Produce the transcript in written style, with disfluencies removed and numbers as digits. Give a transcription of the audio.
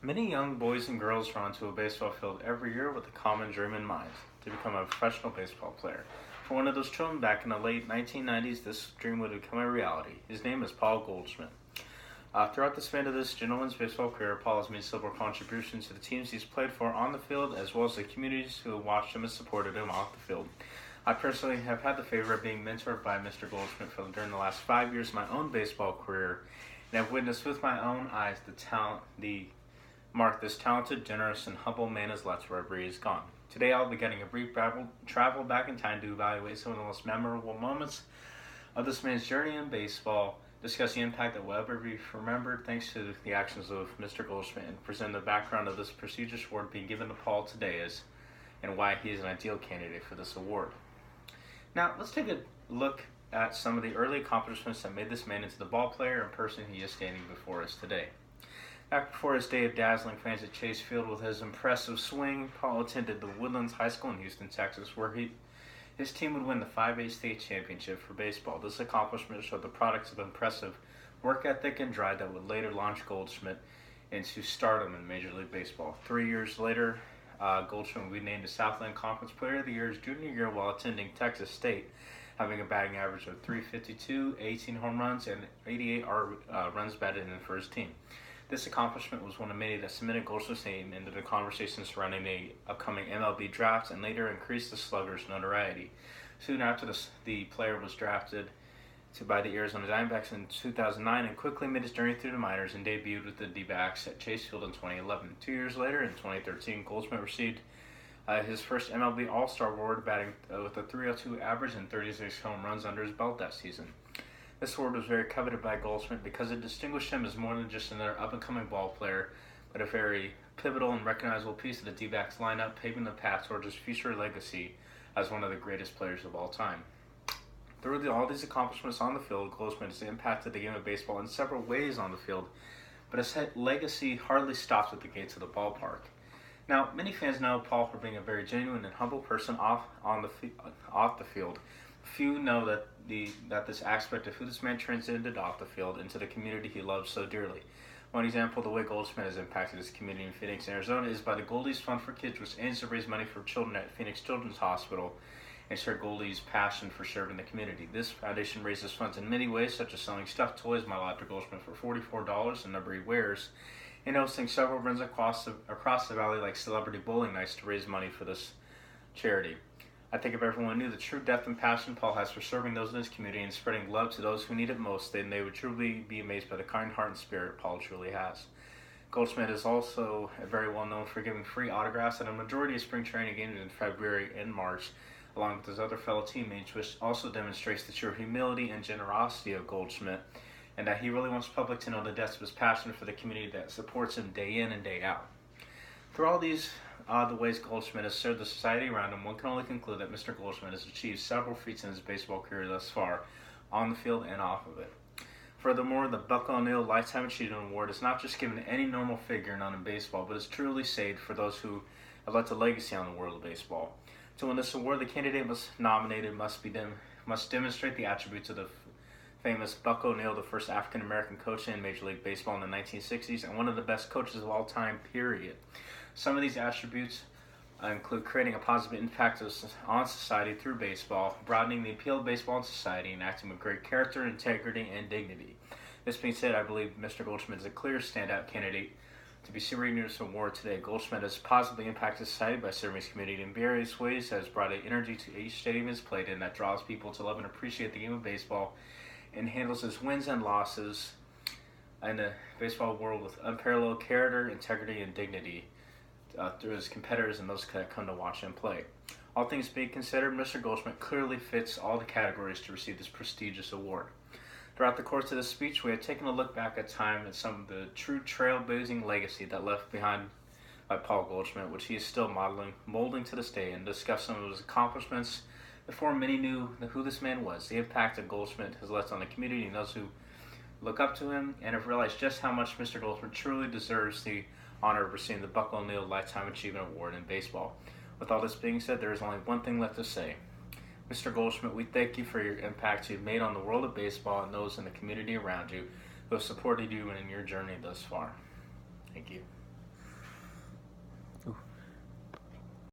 Many young boys and girls run to a baseball field every year with a common dream in mind to become a professional baseball player. For one of those children back in the late 1990s, this dream would become a reality. His name is Paul Goldschmidt. Throughout the span of this gentleman's baseball career, Paul has made several contributions to the teams he's played for on the field, as well as the communities who have watched him and supported him off the field. I personally have had the favor of being mentored by Mr. Goldschmidt during the last 5 years of my own baseball career, and I've witnessed with my own eyes the talent, the mark this talented, generous, and humble man has left wherever he has gone. Today I'll be getting a brief travel back in time to evaluate some of the most memorable moments of this man's journey in baseball, discuss the impact that will ever be remembered thanks to the actions of Mr. Goldschmidt, and present the background of this prestigious award being given to Paul today and why he is an ideal candidate for this award. Now, let's take a look at some of the early accomplishments that made this man into the ball player and person he is standing before us today. Back before his day of dazzling fans at Chase Field with his impressive swing, Paul attended the Woodlands High School in Houston, Texas, where his team would win the 5A state championship for baseball. This accomplishment showed the products of impressive work ethic and drive that would later launch Goldschmidt into stardom in Major League Baseball. 3 years later, Goldschmidt would be named the Southland Conference Player of the Year his junior year while attending Texas State, having a batting average of .352, 18 home runs, and 88 runs batted in for his team. This accomplishment was one of many that cemented Goldschmidt's name into the conversation surrounding the upcoming MLB draft and later increased the slugger's notoriety. Soon after the player was drafted by the Arizona Diamondbacks in 2009 and quickly made his journey through the minors and debuted with the D-backs at Chase Field in 2011. 2 years later, in 2013, Goldschmidt received his first MLB All-Star award, batting with a .302 average and 36 home runs under his belt that season. This award was very coveted by Goldschmidt because it distinguished him as more than just another up-and-coming ball player, but a very pivotal and recognizable piece of the D-backs lineup, paving the path towards his future legacy as one of the greatest players of all time. Through all these accomplishments on the field, Goldschmidt has impacted the game of baseball in several ways on the field, but his legacy hardly stops at the gates of the ballpark. Now, many fans know Paul for being a very genuine and humble person off the field. Few know that this aspect of who this man transcended off the field into the community he loves so dearly. One example of the way Goldschmidt has impacted his community in Phoenix, Arizona is by the Goldee's Fund for Kids, which aims to raise money for children at Phoenix Children's Hospital and share Goldee's passion for serving the community. This foundation raises funds in many ways, such as selling stuffed toys model after Goldschmidt for $44, a number he wears, and hosting several events across the valley like celebrity bowling nights to raise money for this charity. I think if everyone knew the true depth and passion Paul has for serving those in his community and spreading love to those who need it most, then they would truly be amazed by the kind heart and spirit Paul truly has. Goldschmidt is also very well known for giving free autographs at a majority of spring training games in February and March, along with his other fellow teammates, which also demonstrates the true humility and generosity of Goldschmidt, and that he really wants the public to know the depth of his passion for the community that supports him day in and day out. Through all these the ways Goldschmidt has served the society around him, one can only conclude that Mr. Goldschmidt has achieved several feats in his baseball career thus far, on the field and off of it. Furthermore, the Buck O'Neil Lifetime Achievement Award is not just given to any normal figure known in baseball, but is truly saved for those who have left a legacy on the world of baseball. To win this award, the candidate must demonstrate the attributes of the famous Buck O'Neil, the first African-American coach in Major League Baseball in the 1960s, and one of the best coaches of all time, period. Some of these attributes include creating a positive impact on society through baseball, broadening the appeal of baseball in society, and acting with great character, integrity, and dignity. This being said, I believe Mr. Goldschmidt is a clear standout candidate to be receiving this award today. Goldschmidt has positively impacted society by serving his community in various ways, has brought an energy to each stadium he's played in that draws people to love and appreciate the game of baseball, and handles his wins and losses in the baseball world with unparalleled character, integrity, and dignity through his competitors and those that come to watch him play. All things being considered, Mr. Goldschmidt clearly fits all the categories to receive this prestigious award. Throughout the course of this speech, we have taken a look back at time at some of the true trailblazing legacy that left behind by Paul Goldschmidt, which he is still molding to this day, and discussed some of his accomplishments before many knew who this man was, the impact that Goldschmidt has left on the community and those who look up to him, and have realized just how much Mr. Goldschmidt truly deserves the honor of receiving the Buck O'Neil Lifetime Achievement Award in baseball. With all this being said, there is only one thing left to say. Mr. Goldschmidt, we thank you for your impact you've made on the world of baseball and those in the community around you who have supported you in your journey thus far. Thank you. Ooh.